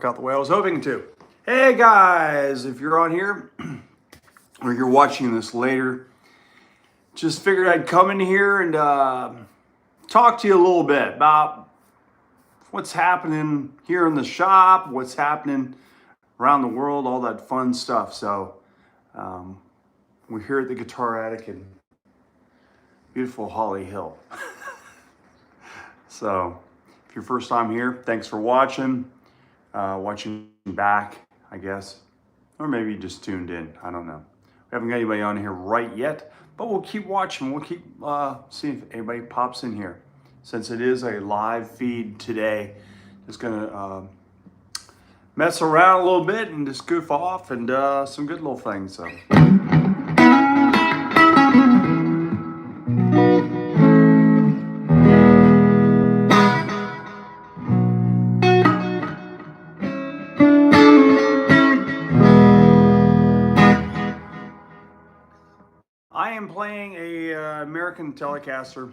out the way I was hoping to. Hey guys, if you're on here or you're watching this later, just figured I'd come in here and talk to you a little bit about what's happening here in the shop, what's happening around the world, all that fun stuff. So we're here at the Guitar Attic in beautiful Holly Hill. So if you're first time here, thanks for watching. Watching back, I guess, or maybe you just tuned in. I don't know. We haven't got anybody on here right yet, but we'll keep watching. We'll keep seeing if anybody pops in here. Since it is a live feed today, just gonna mess around a little bit and just goof off and some good little things. So. I am playing a American Telecaster,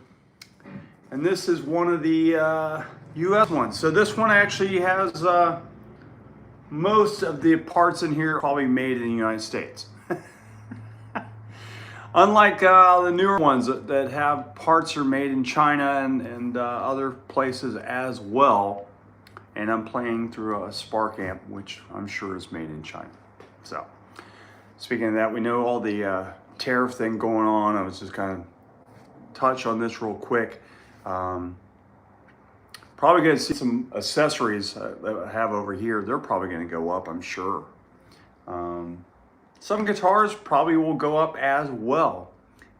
and this is one of the US ones. So this one actually has most of the parts in here probably made in the United States. Unlike the newer ones that have parts are made in China and other places as well. And I'm playing through a Spark amp, which I'm sure is made in China. So speaking of that, we know all the tariff thing going on. I was just kind of touch on this real quick. Probably going to see some accessories that I have over here. They're probably going to go up, I'm sure. Some guitars probably will go up as well.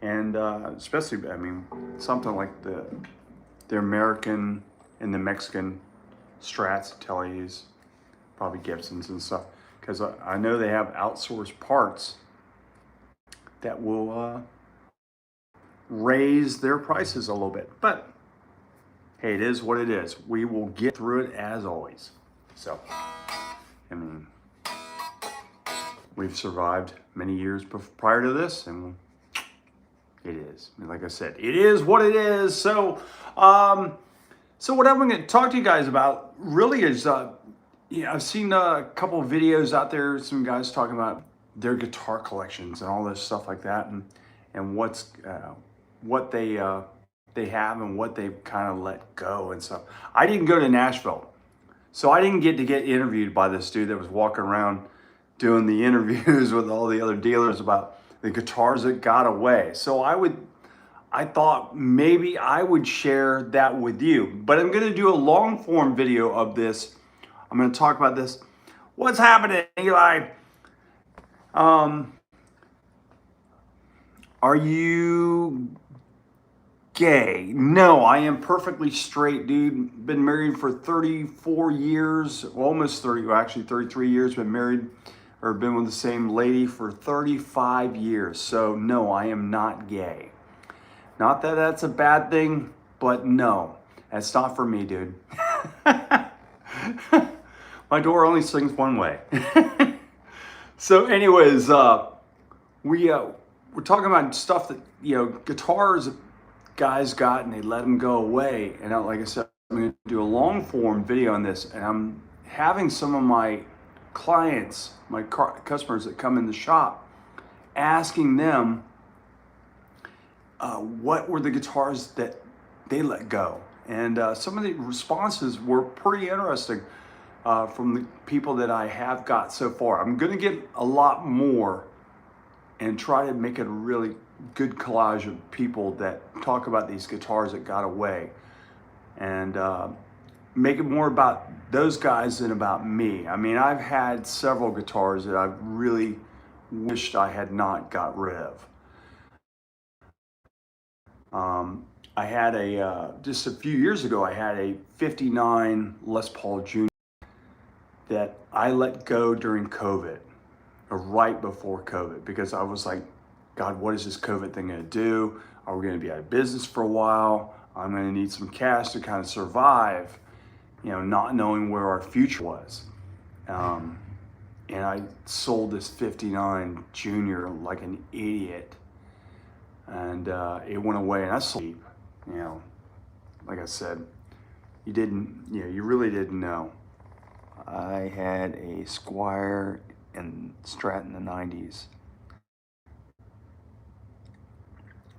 And especially, I mean, something like the American and the Mexican Strats, Tellies, probably Gibsons and stuff. Because I know they have outsourced parts that will raise their prices a little bit. But hey, it is what it is. We will get through it as always. So, I mean, we've survived many years prior to this, and it is. I mean, like I said, it is what it is. So, so what I'm going to talk to you guys about really is, I've seen a couple of videos out there, some guys talking about their guitar collections and all this stuff like that, and what they have and what they've kind of let go and stuff. I didn't go to Nashville, so I didn't get to get interviewed by this dude that was walking around doing the interviews with all the other dealers about the guitars that got away. So I thought maybe I would share that with you, but I'm going to do a long form video of this. I'm going to talk about this. What's happening, Eli? Are you gay? No, I am perfectly straight, dude. Been married for 34 years, almost 30, well, actually 33 years. Been married or been with the same lady for 35 years. So no, I am not gay. Not that that's a bad thing, but no, that's not for me, dude. My door only swings one way. So anyways, we're talking about stuff that, guitars guys got and they let them go away. And like I said, I'm going to do a long form video on this, and I'm having some of my clients, my customers that come in the shop, asking them what were the guitars that they let go. And some of the responses were pretty interesting from the people that I have got so far. I'm going to get a lot more and try to make it a really good collage of people that talk about these guitars that got away, and make it more about those guys than about me. I mean, I've had several guitars that I've really wished I had not got rid of. I had just a few years ago, I had a 59 Les Paul Jr. that I let go during COVID, or right before COVID, because I was like, God, what is this COVID thing gonna do? Are we gonna be out of business for a while? I'm gonna need some cash to kind of survive, not knowing where our future was. And I sold this 59 Junior like an idiot, and it went away, and I sold, like I said, you really didn't know. I had a Squire and Strat in the 90s.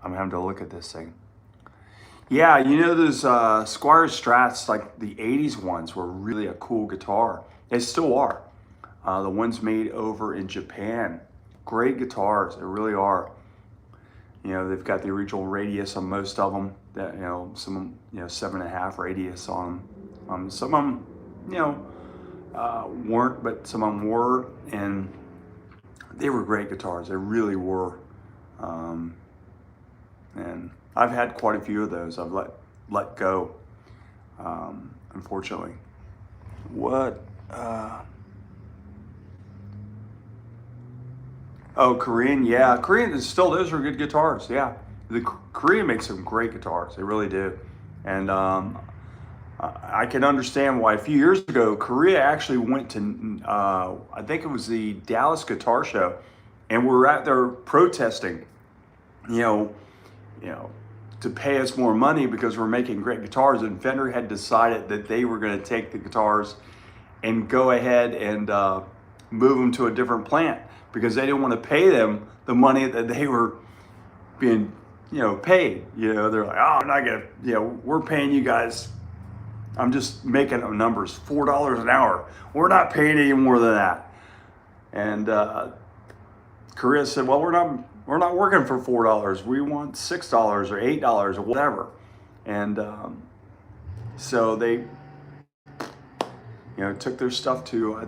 I'm having to look at this thing. Yeah, you know those Squire Strats, like the 80s ones, were really a cool guitar. They still are. The ones made over in Japan. Great guitars, they really are. You know, they've got the original radius on most of them. That, you know, some, 7.5 radius on them. Some of them, you know, weren't, but some of them were, and they were great guitars. They really were. And I've had quite a few of those. I've let go, unfortunately. What? Oh, Korean, yeah, Korean is still, those are good guitars. Yeah, the Korean makes some great guitars. They really do, and I can understand why. A few years ago, Korea actually went to, I think it was the Dallas Guitar Show, and we were out there protesting, you know, you know, to pay us more money because we're making great guitars. And Fender had decided that they were going to take the guitars and go ahead and move them to a different plant because they didn't want to pay them the money that they were being, paid. They're like, oh, I'm not gonna, we're paying you guys. I'm just making up numbers, $4 an hour. We're not paying any more than that. And Korea said, well, we're not working for $4. We want $6 or $8 or whatever. And so they, took their stuff to, I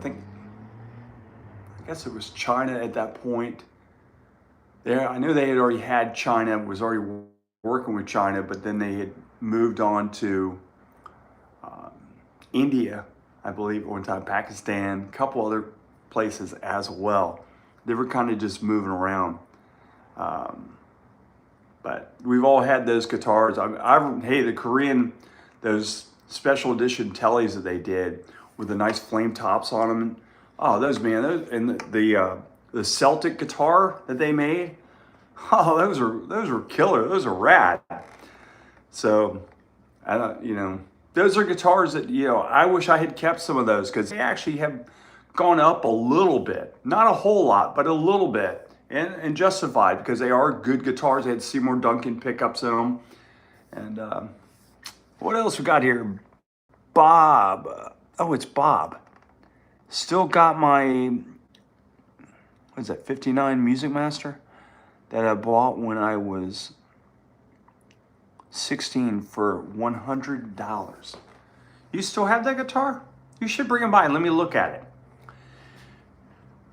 guess it was China at that point. I knew they had already had China, was already working with China, but then they had moved on to India, I believe, at one time, Pakistan, a couple other places as well. They were kind of just moving around. But we've all had those guitars. Hey, the Korean, those special edition tellies that they did with the nice flame tops on them. Oh, those, man, and the Celtic guitar that they made. Oh, those were killer. Those are rad. So, those are guitars that, I wish I had kept some of those because they actually have gone up a little bit. Not a whole lot, but a little bit. And justified because they are good guitars. They had Seymour Duncan pickups in them. And what else we got here? Bob. Oh, it's Bob. Still got my, what is that, 59 Music Master that I bought when I was 16 for $100. You still have that guitar? You should bring it by and let me look at it.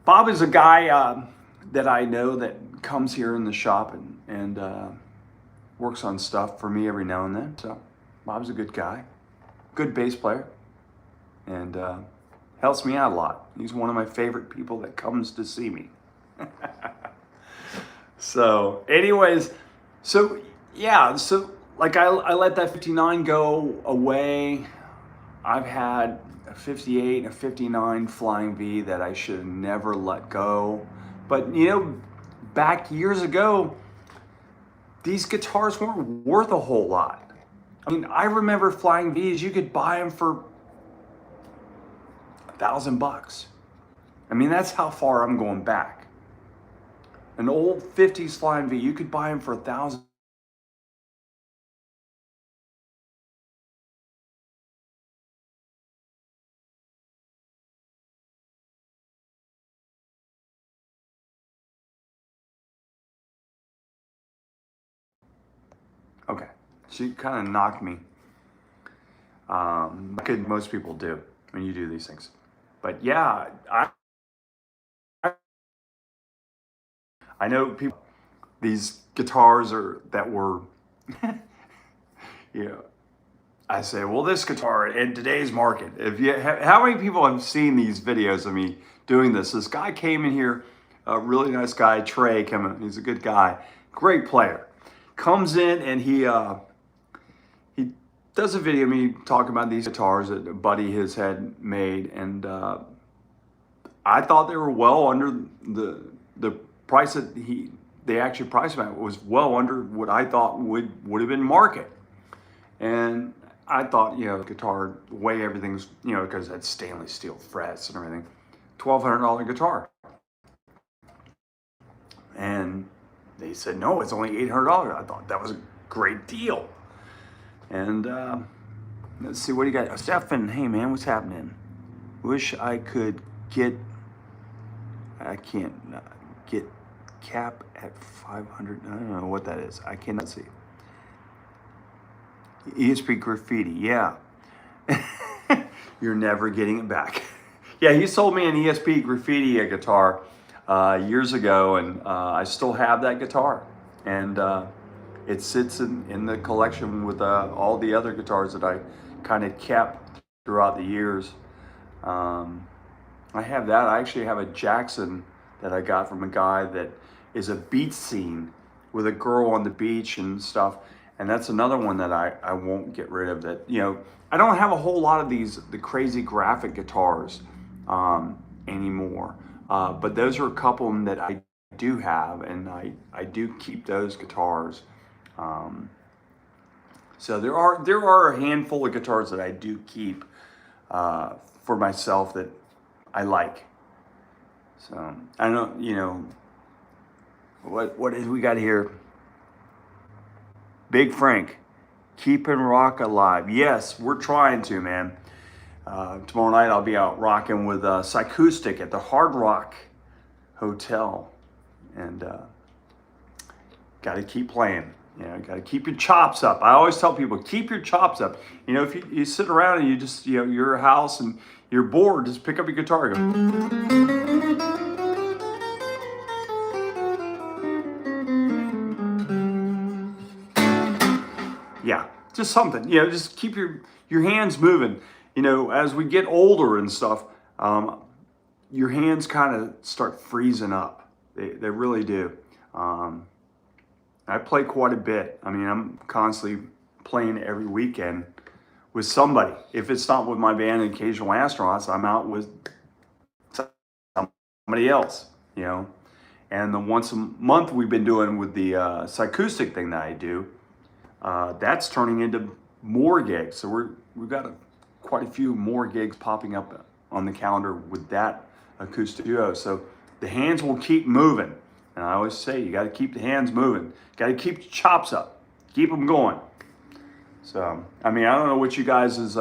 Bob is a guy that I know that comes here in the shop and works on stuff for me every now and then. So Bob's a good guy, good bass player, and helps me out a lot. He's one of my favorite people that comes to see me. So anyways, so like I let that 59 go away. I've had a 58 and a 59 Flying V that I should have never let go. But back years ago, these guitars weren't worth a whole lot. I mean, I remember Flying V's, you could buy them for $1,000. I mean, that's how far I'm going back. An old 50s Flying V, you could buy them for $1,000. Okay, she kind of knocked me. Like most people do when you do these things. But yeah, I know people, these guitars that were, I say, well, this guitar in today's market, how many people have seen these videos of me doing this? This guy came in here, a really nice guy, Trey, he's a good guy, great player. Comes in and he does a video of me talking about these guitars that a buddy his had made, and I thought they were well under the price that they actually priced them at was well under what I thought would have been market. And I thought, guitar, the way everything's, because it's stainless steel frets and everything, $1,200 guitar. And they said, no, it's only $800. I thought that was a great deal. And let's see, what do you got? Stefan, hey man, what's happening? Wish I could I can't get cap at 500. I don't know what that is. I cannot see. ESP graffiti, yeah. You're never getting it back. Yeah, he sold me an ESP graffiti guitar years ago, and I still have that guitar. And it sits in the collection with all the other guitars that I kind of kept throughout the years. I have that. I actually have a Jackson that I got from a guy that is a beach scene with a girl on the beach and stuff. And that's another one that I won't get rid of. That, I don't have a whole lot of the crazy graphic guitars anymore. But those are a couple of them that I do have, and I do keep those guitars. So there are a handful of guitars that I do keep for myself that I like. So I don't, what is we got here? Big Frank, keeping rock alive. Yes, we're trying to, man. Tomorrow night I'll be out rocking with Psychoustic at the Hard Rock Hotel, and got to keep playing. Got to keep your chops up. I always tell people, keep your chops up. If you sit around and you just, you're a house and you're bored, just pick up your guitar and go. Yeah, just something. Just keep your hands moving. As we get older and stuff, your hands kind of start freezing up. They really do. I play quite a bit. I'm constantly playing every weekend with somebody. If it's not with my band, Occasional Astronauts, I'm out with somebody else, And the once a month we've been doing with the Psychoustic thing that I do, that's turning into more gigs. So we've got quite a few more gigs popping up on the calendar with that acoustic duo. So the hands will keep moving. And I always say, you got to keep the hands moving. Got to keep the chops up. Keep them going. So, I don't know what you guys'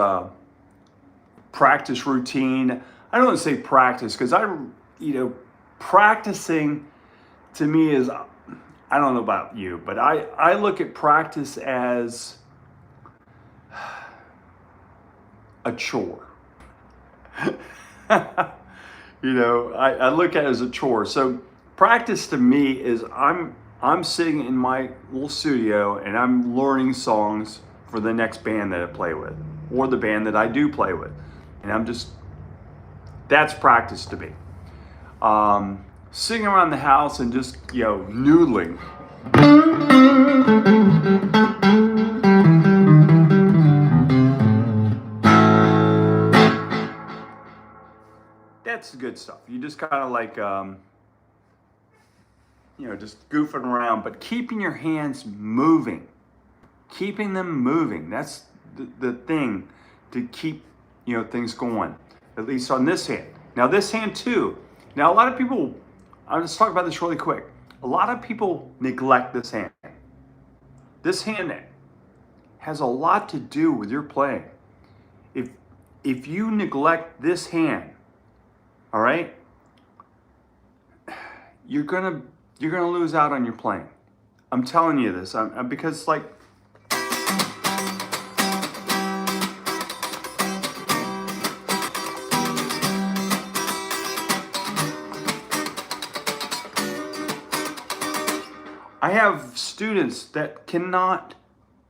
practice routine. I don't want to say practice because practicing to me is, I don't know about you, but I look at practice as a chore. I look at it as a chore. So practice to me is I'm sitting in my little studio and I'm learning songs for the next band that I play with, or the band that I do play with. And that's practice to me. Sitting around the house and just, noodling. That's the good stuff. You just kind of like, just goofing around, but keeping your hands moving, keeping them moving. That's the thing to keep, things going, at least on this hand. Now this hand too. Now a lot of people, let's talk about this really quick. A lot of people neglect this hand. This hand has a lot to do with your playing. If you neglect this hand, all right, you're gonna lose out on your playing. I'm telling you this, because like, I have students that cannot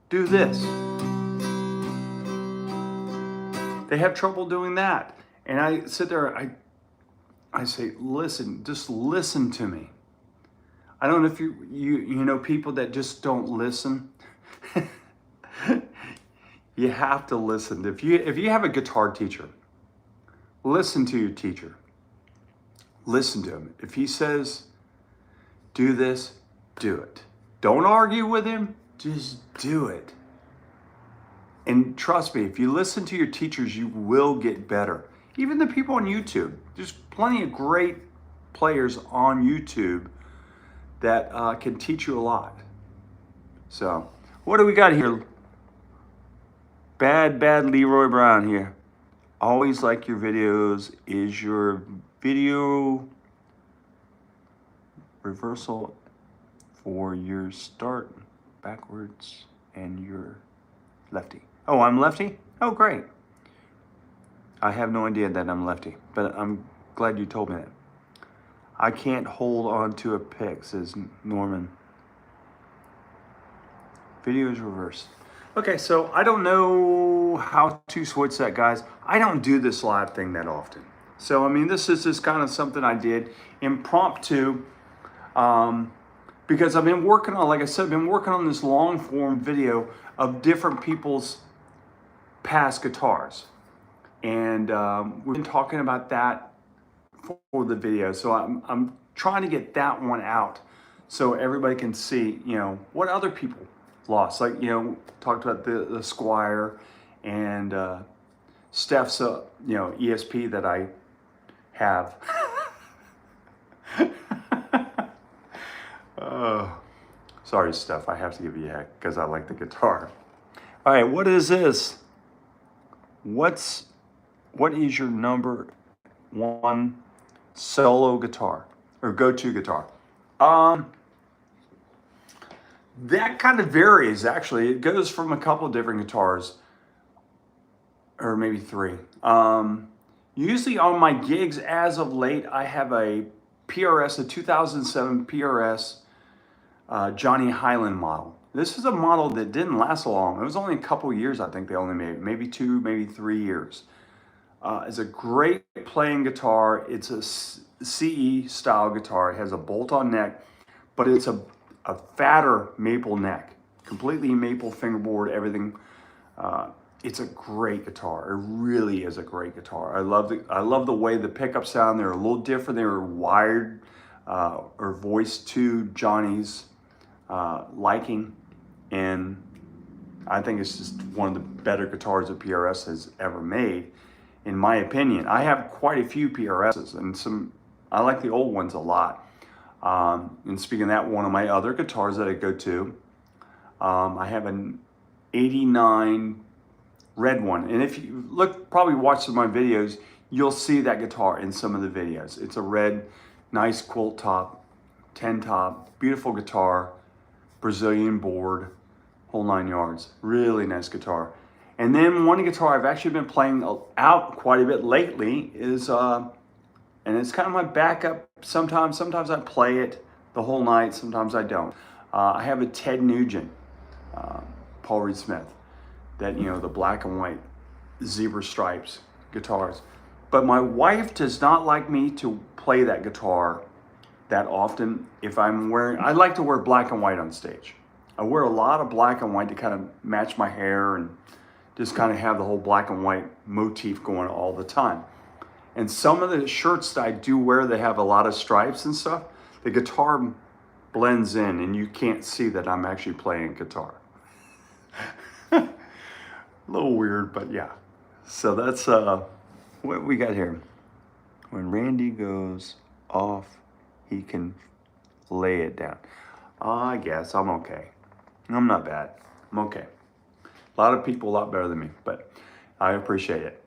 do this. They have trouble doing that. And I sit there, I say, listen, just listen to me. I don't know if you know people that just don't listen. You have to listen. If you have a guitar teacher, listen to your teacher. Listen to him. If he says, do this, do it. Don't argue with him, just do it. And trust me, if you listen to your teachers, you will get better. Even the people on YouTube, there's plenty of great players on YouTube that can teach you a lot. So, what do we got here? Bad Leroy Brown here. Always like your videos. Is your video reversal for your start backwards and you're lefty? Oh, I'm lefty? Oh, great. I have no idea that I'm lefty, but I'm glad you told me that. I can't hold on to a pick, says Norman. Video is reversed. Okay, so I don't know how to switch that, guys. I don't do this live thing that often. So, I mean, this is just kind of something I did impromptu because I've been working on, like I said, I've been working on this long form video of different people's past guitars. And we've been talking about that for the video. So I'm trying to get that one out so everybody can see, you know, what other people lost. Like, you know, talked about the Squire and Steph's, you know, ESP that I have. Sorry, Steph, I have to give you a heck because I like the guitar. All right, what is this? What is your number one solo guitar or go-to guitar? That kind of varies, actually. It goes from a couple of different guitars, or maybe three. Usually on my gigs as of late, I have a PRS, a 2007 PRS Johnny Highland model. This is a model that didn't last long. It was only a couple of years, I think they only made, maybe 2, maybe 3 years. It's a great playing guitar. It's a CE style guitar. It has a bolt-on neck, but it's a fatter maple neck, completely maple fingerboard, everything. It's a great guitar. It really is a great guitar. I love the way the pickups sound. They're a little different. They were wired or voiced to Johnny's liking, and I think it's just one of the better guitars that PRS has ever made, in my opinion. I have quite a few PRSs, and I like the old ones a lot. And speaking of that, one of my other guitars that I go to, I have an 89 red one. And if you probably watch some of my videos, you'll see that guitar in some of the videos. It's a red, nice quilt top, 10 top, beautiful guitar, Brazilian board, whole 9 yards. Really nice guitar. And then one guitar I've actually been playing out quite a bit lately is, and it's kind of my backup. Sometimes I play it the whole night, sometimes I don't. I have a Ted Nugent, Paul Reed Smith, that, you know, the black and white zebra stripes guitars. But my wife does not like me to play that guitar that often. If I'm wearing, I like to wear black and white on stage. I wear a lot of black and white to kind of match my hair and just kind of have the whole black and white motif going all the time. And some of the shirts that I do wear, they have a lot of stripes and stuff. The guitar blends in and you can't see that I'm actually playing guitar. A little weird, but yeah. So that's what we got here. When Randy goes off, he can lay it down. I guess I'm okay. I'm not bad. I'm okay. A lot of people a lot better than me, but I appreciate it.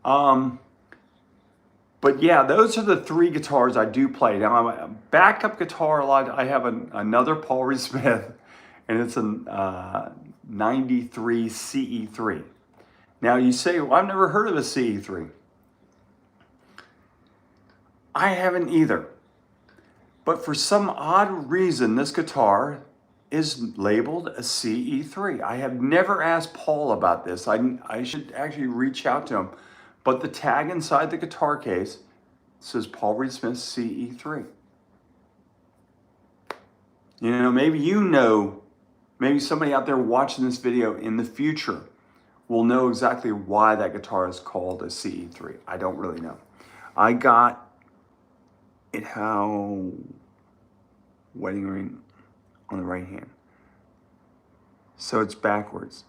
But yeah, those are the 3 guitars I do play. Now, I'm a backup guitar a lot. I have another Paul Reed Smith, and it's a 93 CE3. Now you say, well, I've never heard of a CE3. I haven't either. But for some odd reason, this guitar is labeled a CE3. I have never asked Paul about this. I should actually reach out to him. But the tag inside the guitar case says Paul Reed Smith CE3. You know, maybe somebody out there watching this video in the future will know exactly why that guitar is called a CE3. I don't really know. I got it how wedding ring on the right hand. So it's backwards.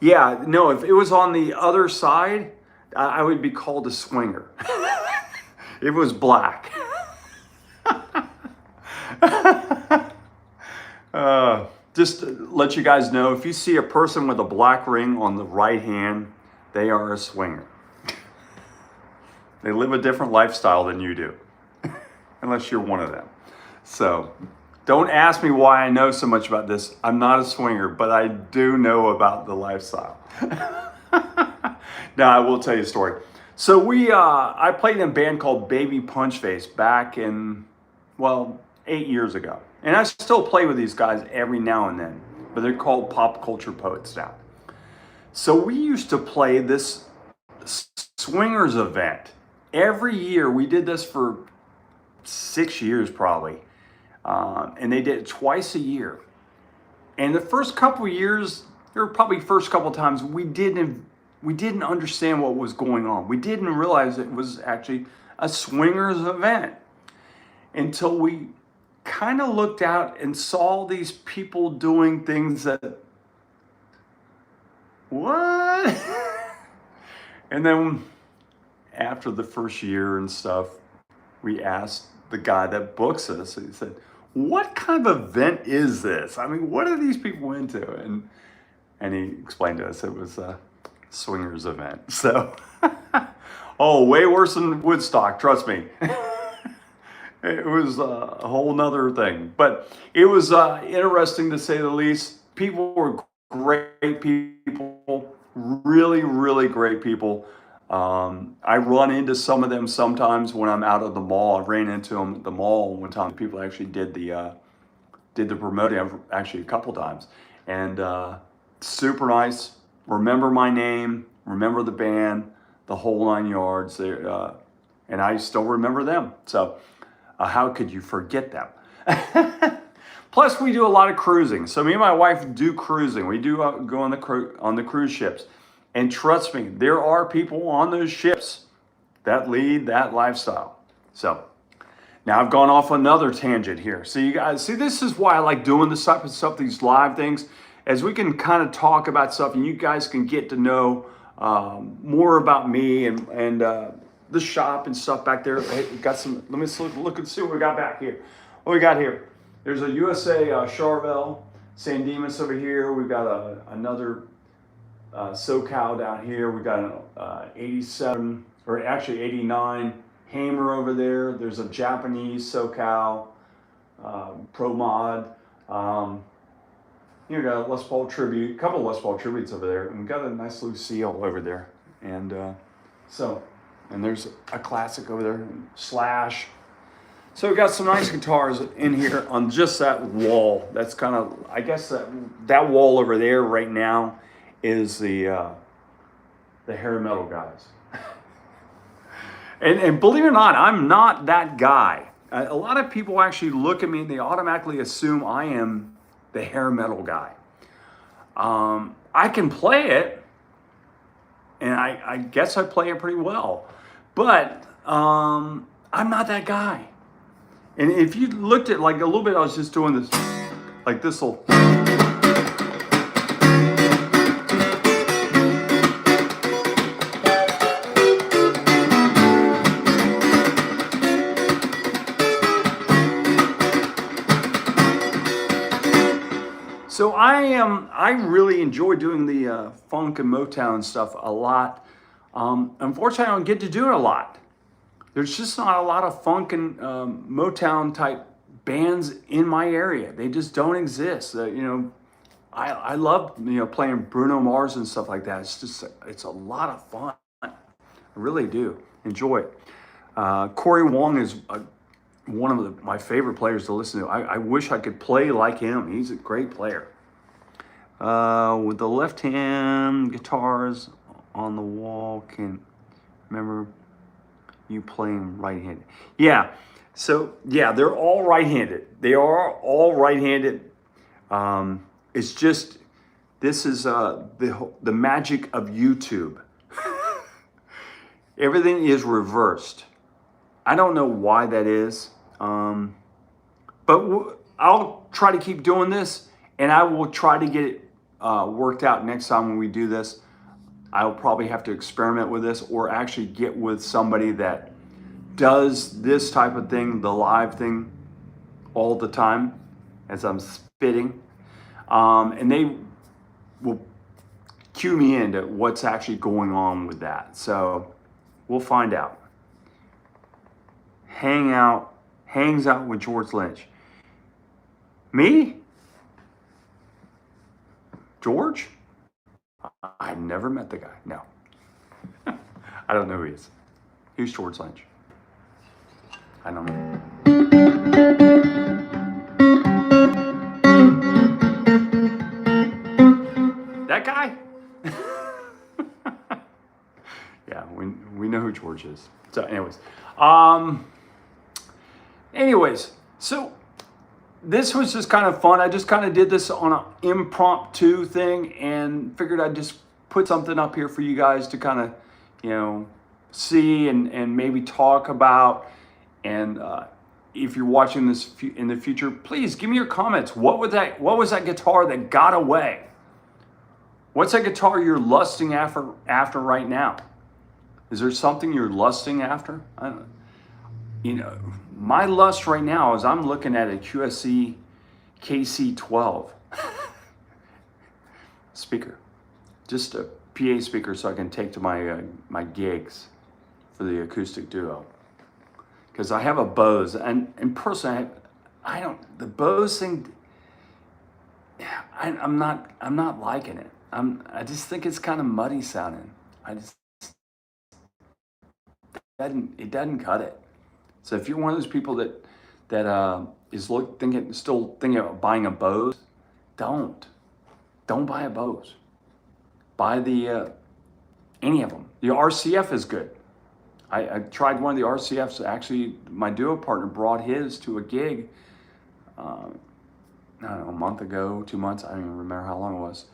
Yeah, no, if it was on the other side, I would be called a swinger. It was black. Just to let you guys know, if you see a person with a black ring on the right hand, they are a swinger. They live a different lifestyle than you do, unless you're one of them. So don't ask me why I know so much about this. I'm not a swinger, but I do know about the lifestyle. Now I will tell you a story. So I played in a band called Baby Punchface back in, well, 8 years ago. And I still play with these guys every now and then, but they're called Pop Culture Poets now. So we used to play this swingers event. Every year, we did this for 6 years probably. And they did it twice a year. And the first couple of years, or probably first couple of times, we didn't understand what was going on. We didn't realize it was actually a swingers event until we kind of looked out and saw these people doing things that, what? And then after the first year and stuff, we asked the guy that books us, he said, what kind of event is this? I mean, what are these people into? And he explained to us it was a swingers event. So, oh, way worse than Woodstock, trust me. It was a whole nother thing. But it was interesting to say the least. People were great people, really, really great people. I run into some of them sometimes when I'm out at the mall. I ran into them at the mall one time. People actually did the promoting actually a couple times, and super nice. Remember my name, remember the band, the whole 9 yards. And I still remember them. So how could you forget them? Plus, we do a lot of cruising. So me and my wife do cruising. We do go on the cruise ships. And trust me, there are people on those ships that lead that lifestyle. So now I've gone off another tangent here. So you guys, see, this is why I like doing this type of stuff, these live things, as we can kind of talk about stuff and you guys can get to know more about me and the shop and stuff back there. Hey, we got some, let me look and see what we got back here. What we got here? There's a USA Charvel, San Dimas over here. We've got another SoCal down here. We got an 87, or actually 89 Hammer over there. There's a Japanese SoCal Pro Mod. You got a Les Paul Tribute, a couple of Les Paul Tributes over there, and we got a nice Lucille over there. And and there's a classic over there, Slash. So we got some nice guitars in here on just that wall. That's kind of, I guess that wall over there right now is the hair metal guys. and believe it or not, I'm not that guy. A lot of people actually look at me and they automatically assume I am the hair metal guy. I can play it, and I guess I play it pretty well, but I'm not that guy. And if you looked at like a little bit, I was just doing this, like this will. So I really enjoy doing the funk and Motown stuff a lot. Unfortunately, I don't get to do it a lot. There's just not a lot of funk and Motown type bands in my area. They just don't exist. I love playing Bruno Mars and stuff like that. It's a lot of fun. I really do enjoy it. Corey Wong is one of my favorite players to listen to. I wish I could play like him. He's a great player. With the left hand guitars on the wall, can remember you playing right-handed. Yeah, so yeah, they're all right-handed. They are all right-handed. It's just, this is the magic of YouTube. Everything is reversed. I don't know why that is. But I'll try to keep doing this, and I will try to get it worked out next time when we do this. I'll probably have to experiment with this or actually get with somebody that does this type of thing, the live thing, all the time as I'm spitting. And they will cue me into what's actually going on with that. So we'll find out. Hangs out with George Lynch. Me? George? I've never met the guy. No. I don't know who he is. Who's George Lynch? I don't know. That guy? Yeah, we know who George is. So anyways, so this was just kind of fun. I just kind of did this on an impromptu thing and figured I'd just put something up here for you guys to kind of, see and maybe talk about. And if you're watching this in the future, please give me your comments. What was that guitar that got away? What's that guitar you're lusting after right now? Is there something you're lusting after? I don't know. My lust right now is I'm looking at a QSC KC12 speaker, just a PA speaker so I can take to my gigs for the acoustic duo. Because I have a Bose, and personally, the Bose thing. I'm not liking it. I just think it's kind of muddy sounding. It doesn't cut it. So if you're one of those people that is still thinking about buying a Bose, don't buy a Bose. Buy the any of them. The RCF is good. I tried one of the RCFs. Actually, my duo partner brought his to a gig. I don't know, a month ago, 2 months. I don't even remember how long it was.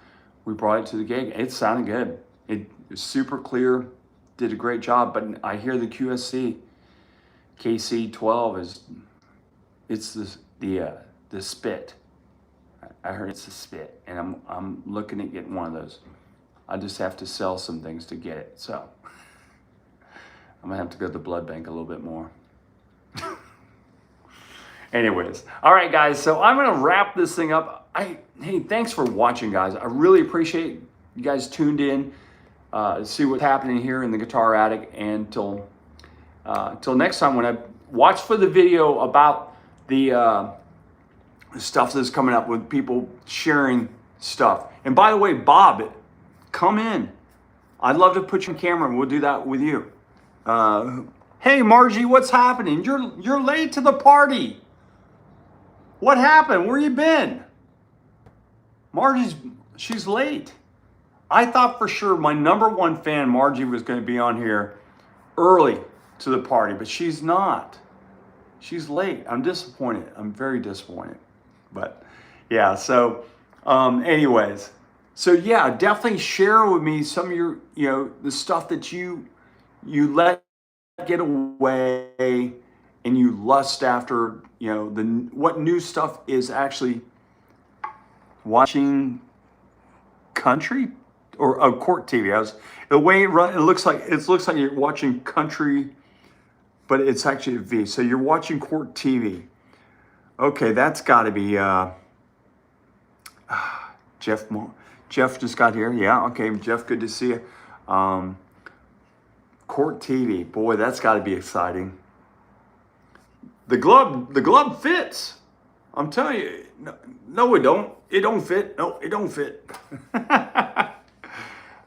We brought it to the gig. It sounded good. It was super clear. Did a great job. But I hear the QSC KC12 it's the spit. I heard it's the spit, and I'm looking at getting one of those. I just have to sell some things to get it. So I'm gonna have to go to the blood bank a little bit more. Anyways, all right, guys. So I'm gonna wrap this thing up. Hey, thanks for watching, guys. I really appreciate you guys tuned in to see what's happening here in the Guitar Attic. And till next time, when I watch for the video about the stuff that's coming up with people sharing stuff. And by the way, Bob, come in. I'd love to put you on camera, and we'll do that with you. Hey, Margie, what's happening? You're late to the party. What happened? Where you been? She's late. I thought for sure my #1 fan, Margie, was going to be on here early to the party, but she's not. She's late. I'm disappointed. I'm very disappointed. But yeah, so anyways. So yeah, definitely share with me some of your, the stuff that you let get away and you lust after, what new stuff is actually watching country or court TV. The way it looks like you're watching country, but it's actually a V. So you're watching court TV. Okay, that's got to be Jeff just got here. Yeah, okay, Jeff, good to see you. Court TV, boy, that's got to be exciting. The glove fits. I'm telling you. No, it don't. It don't fit. No, it don't fit.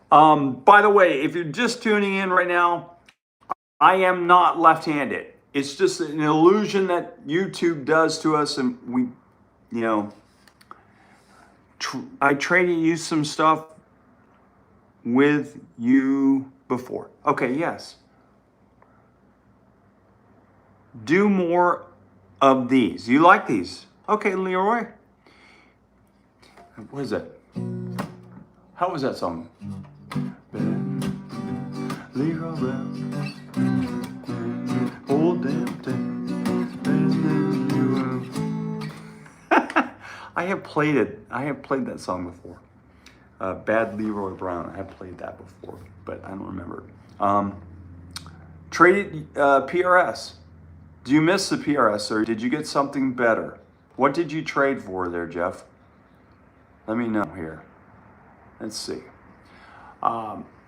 By the way, if you're just tuning in right now, I am not left-handed. It's just an illusion that YouTube does to us, and we, I tried to use some stuff with you before. Okay, yes. Do more of these. You like these? Okay, Leroy. What is that? How was that song? Leroy, old damn thing. I have played it. I have played that song before. Bad Leroy Brown. I have played that before, but I don't remember. Traded PRS. Do you miss the PRS, or did you get something better? What did you trade for there, Jeff? Let me know here. Let's see.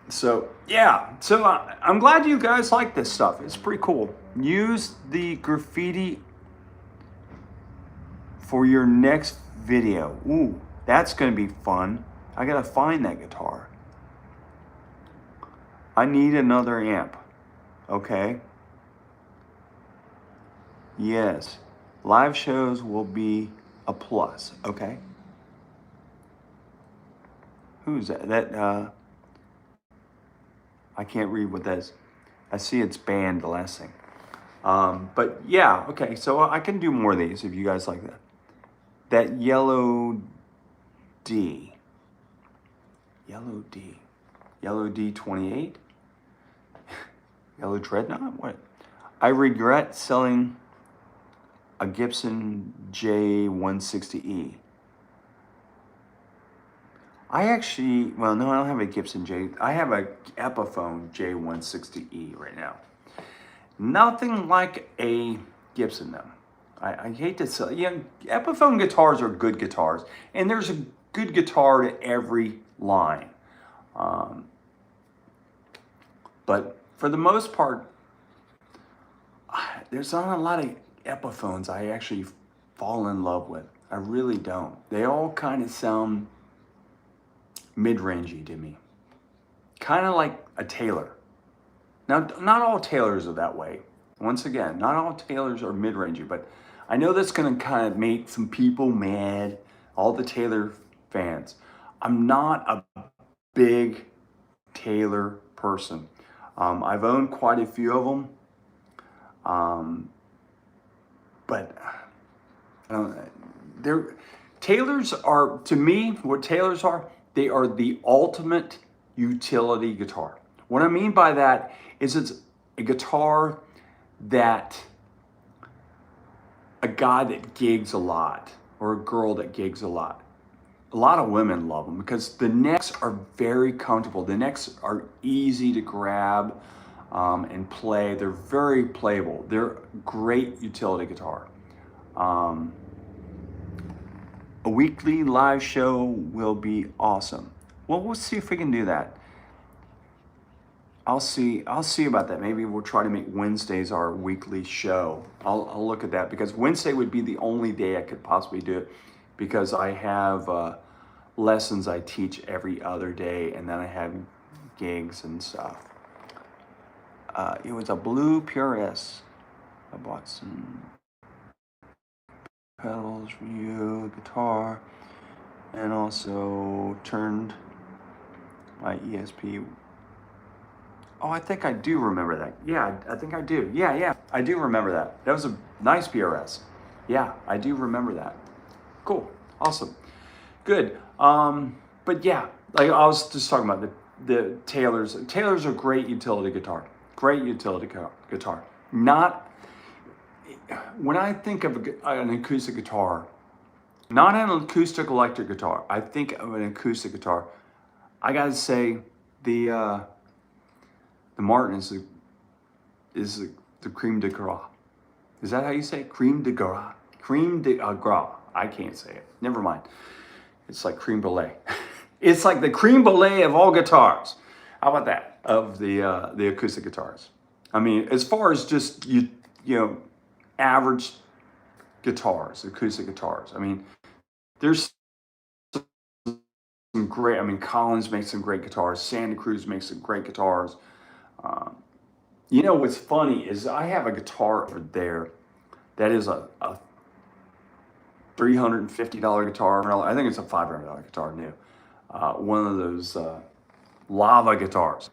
So I'm glad you guys like this stuff. It's pretty cool. Use the graffiti for your next video. Ooh, that's gonna be fun. I gotta find that guitar. I need another amp. Okay. Yes. Live shows will be a plus. Okay. Who's that? I can't read what that is. I see it's banned, the last thing. But yeah, okay. So I can do more of these if you guys like that. That yellow D. Yellow D 28. Yellow Dreadnought? What? I regret selling a Gibson J160E. I actually, well, no, I don't have a Gibson J. I have a Epiphone J160E right now. Nothing like a Gibson though. I hate to sell, Epiphone guitars are good guitars, and there's a good guitar to every line. But for the most part, there's not a lot of Epiphones I actually fall in love with. I really don't. They all kind of sound mid-rangey to me. Kind of like a Taylor. Now, not all Taylors are that way. Once again, not all Taylors are mid-rangey, but I know that's gonna kind of make some people mad, all the Taylor fans. I'm not a big Taylor person. I've owned quite a few of them. But Taylors are, to me, what Taylors are, they are the ultimate utility guitar. What I mean by that is it's a guitar that a guy that gigs a lot or a girl that gigs a lot of women love them because the necks are very comfortable. The necks are easy to grab and play. They're very playable. They're a great utility guitar. A weekly live show will be awesome. Well, we'll see if we can do that. I'll see about that. Maybe we'll try to make Wednesdays our weekly show. I'll look at that because Wednesday would be the only day I could possibly do it because I have lessons I teach every other day and then I have gigs and stuff. It was a blue PRS. I bought some pedals for you, guitar, and also turned my ESP. Oh, I think I do remember that. Yeah, I think I do. Yeah, I do remember that. That was a nice PRS. Yeah, I do remember that. Cool, awesome, good. But yeah, like I was just talking about the Taylors. Taylors are great utility guitar. Great utility guitar. Not, when I think of an acoustic guitar, not an acoustic electric guitar, I think of an acoustic guitar. I gotta say, the Martin is the creme de grace. Is that how you say it? Creme de grace. Creme de grace. I can't say it. Never mind. It's like creme brulee. It's like the creme brulee of all guitars. How about that? Of the acoustic guitars. I mean, as far as just you know, average guitars, acoustic guitars. I mean, there's some great. I mean, Collins makes some great guitars. Santa Cruz makes some great guitars. You know what's funny is I have a guitar over there that is a $350 guitar. I think it's a $500 guitar new. One of those lava guitars.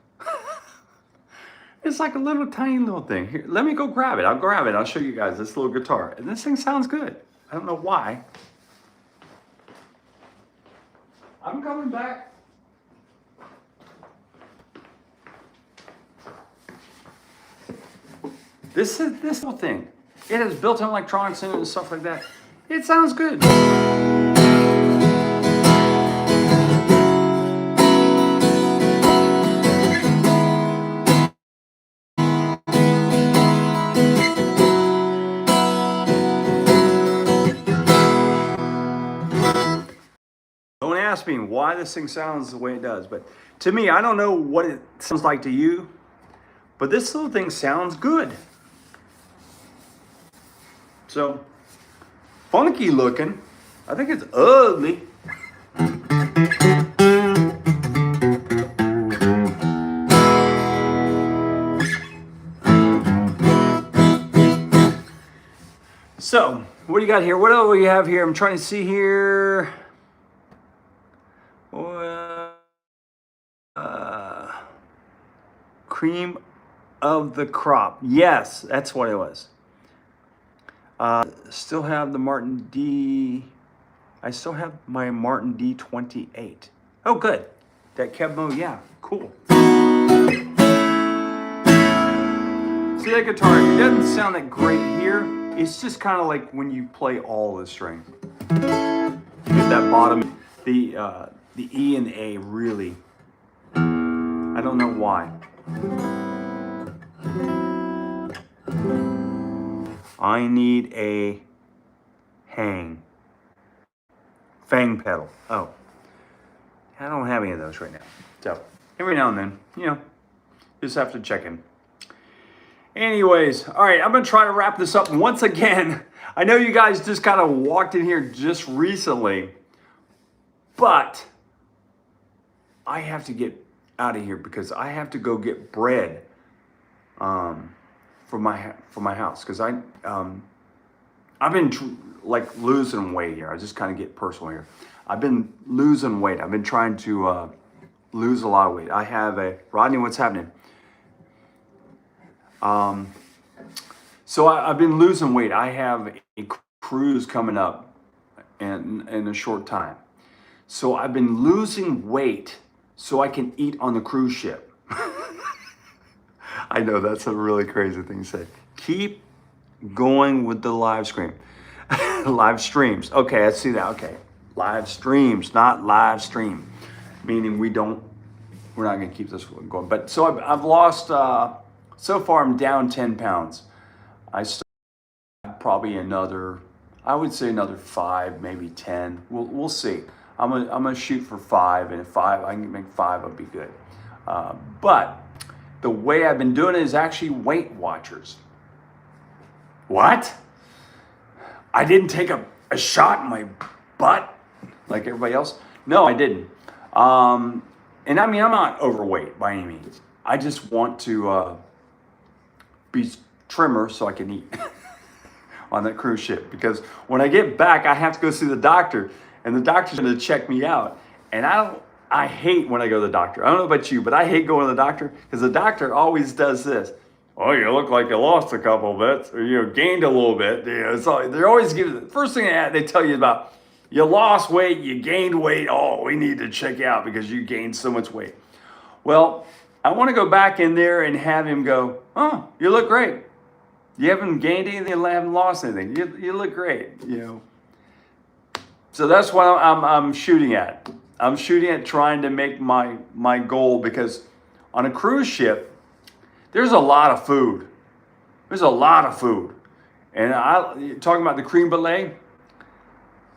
It's like a little tiny little thing. Here, let me go grab it. I'll grab it. I'll show you guys this little guitar. And this thing sounds good. I don't know why. I'm coming back. This whole thing. It has built-in electronics in it and stuff like that. It sounds good. ask me why this thing sounds the way it does. But to me, I don't know what it sounds like to you, but this little thing sounds good. So, funky looking. I think it's ugly. So, what do you got here? What else do we have here? I'm trying to see here. Cream of the crop. Yes, that's what it was. Still have the Martin D. I still have my Martin D28. Oh, good. That Kevmo, yeah, cool. See that guitar? It doesn't sound that great here. It's just kind of like when you play all the string. You get that bottom, the E and A really. I don't know why. I need a fang pedal. Oh, I don't have any of those right now. So every now and then, you know, just have to check in. Anyways, all right, I'm gonna try to wrap this up once again. I know you guys just kind of walked in here just recently, but I have to get out of here because I have to go get bread for my house because I've been like losing weight here. I just kind of get personal here. I've been losing weight. I've been trying to lose a lot of weight. I have a Rodney. What's happening? So I've been losing weight. I have a cruise coming up in a short time. So I've been losing weight so I can eat on the cruise ship. I know that's a really crazy thing to say. Keep going with the live stream. Live streams. Okay, I see that. Okay. Live streams, not live stream. Meaning we're not going to keep this going. But so I've lost, so far I'm down 10 pounds. I still have probably another, I would say another 5, maybe 10. We'll see. I'm gonna shoot for 5, and if I can make 5, I'll be good. But the way I've been doing it is actually Weight Watchers. What? I didn't take a shot in my butt like everybody else? No, I didn't. And I mean, I'm not overweight by any means. I just want to be trimmer so I can eat on that cruise ship. Because when I get back, I have to go see the doctor, and the doctor's going to check me out. And I hate when I go to the doctor. I don't know about you, but I hate going to the doctor because the doctor always does this. Oh, you look like you lost a couple bits, or you gained a little bit. So they're always giving the first thing they tell you about. You lost weight, you gained weight. Oh, we need to check you out because you gained so much weight. Well, I want to go back in there and have him go, oh, you look great. You haven't gained anything, you haven't lost anything. You look great, you know. So that's what I'm shooting at. I'm shooting at trying to make my goal, because on a cruise ship, there's a lot of food. There's a lot of food. And talking about the creme brulee,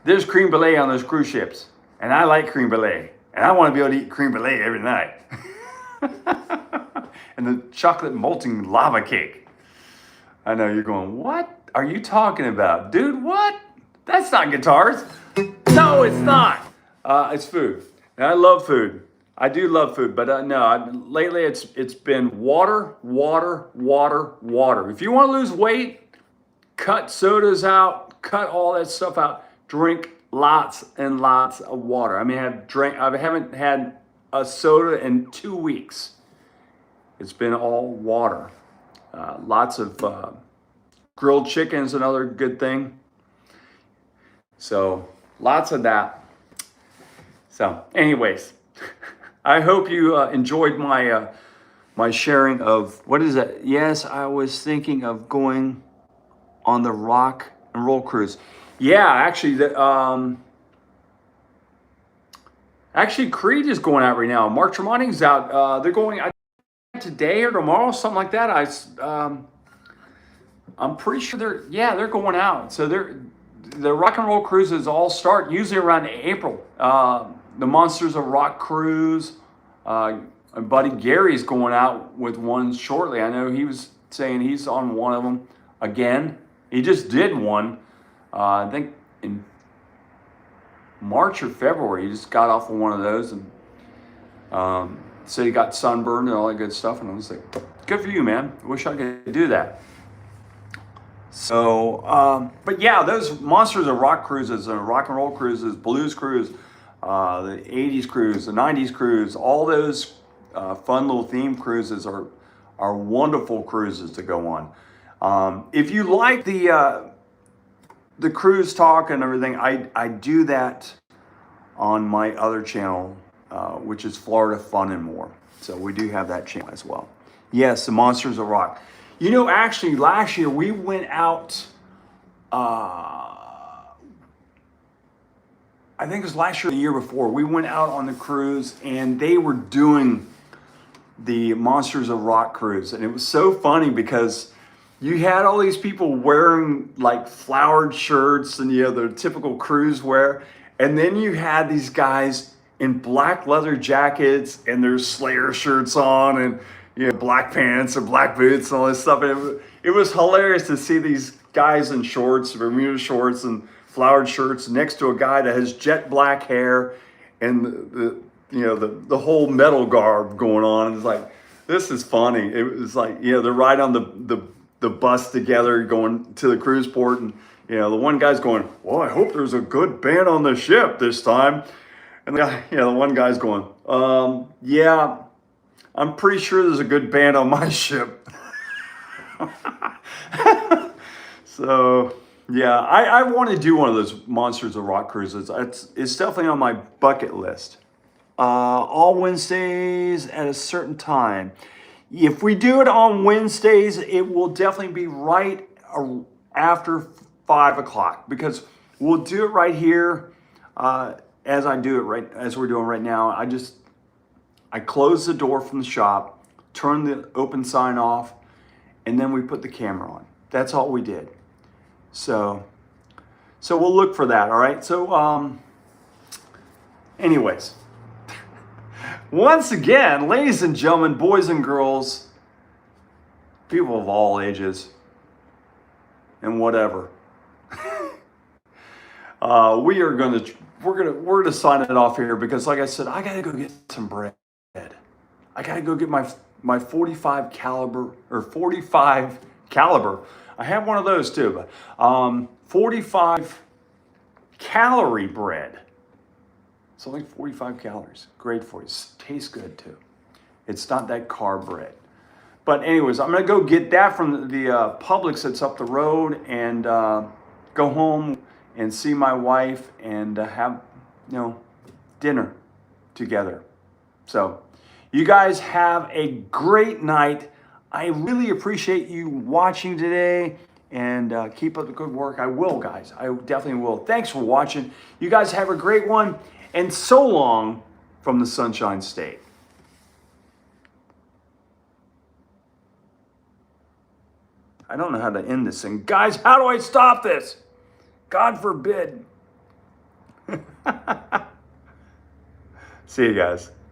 there's creme brulee on those cruise ships. And I like creme brulee. And I want to be able to eat creme brulee every night. And the chocolate molten lava cake. I know you're going, what are you talking about? Dude, what? That's not guitars. No, it's not. It's food. And I love food. I do love food, but no, lately it's been water. If you want to lose weight, cut sodas out, cut all that stuff out, drink lots and lots of water. I mean, I haven't had a soda in 2 weeks. It's been all water. Lots of grilled chicken is another good thing. So lots of that. So anyways, I hope you enjoyed my sharing of, what is that? Yes, I was thinking of going on the rock and roll cruise. Yeah, actually, Creed is going out right now. Mark Tremonti's out. They're going today or tomorrow, something like that. I'm pretty sure they're going out. So the rock and roll cruises all start usually around April. the Monsters of Rock cruise. My buddy Gary's going out with one shortly. I know he was saying he's on one of them again. He just did one, I think in March or February. He just got off of one of those and said he got sunburned and all that good stuff. And I was like, good for you, man. I wish I could do that. So, but yeah, those Monsters of Rock cruises, rock and roll cruises, blues cruise, the 80s cruise, the 90s cruise, all those fun little theme cruises are wonderful cruises to go on. If you like the cruise talk and everything, I do that on my other channel, which is Florida Fun and More. So we do have that channel as well. Yes, the Monsters of Rock. You know, actually, last year we went out, I think it was last year or the year before, we went out on the cruise and they were doing the Monsters of Rock cruise. And it was so funny because you had all these people wearing like flowered shirts and, you know, their typical cruise wear. And then you had these guys in black leather jackets and their Slayer shirts on and, you know, black pants and black boots and all this stuff. And it was hilarious to see these guys in shorts, Bermuda shorts and flowered shirts next to a guy that has jet black hair and the whole metal garb going on. It's like, this is funny. It was like, you know, they're right on the bus together going to the cruise port. And, you know, the one guy's going, well, I hope there's a good band on the ship this time. And the one guy's going, yeah, I'm pretty sure there's a good band on my ship. So, yeah, I want to do one of those Monsters of Rock cruises. It's definitely on my bucket list. All Wednesdays at a certain time. If we do it on Wednesdays, it will definitely be right after 5 o'clock because we'll do it right here as I do it right as we're doing right now. I close the door from the shop, turn the open sign off, and then we put the camera on. That's all we did. So we'll look for that, all right? So, anyways, once again, ladies and gentlemen, boys and girls, people of all ages, and whatever, we're gonna sign it off here because, like I said, I gotta go get some bread. I gotta go get my 45 caliber or 45 caliber. I have one of those too, but 45 calorie bread. It's only 45 calories. Great for you. Tastes good too. It's not that carb bread. But anyways, I'm gonna go get that from the Publix that's up the road and go home and see my wife and have, dinner together. So you guys have a great night. I really appreciate you watching today and keep up the good work. I will, guys. I definitely will. Thanks for watching. You guys have a great one. And so long from the Sunshine State. I don't know how to end this thing. Guys, how do I stop this? God forbid. See you guys.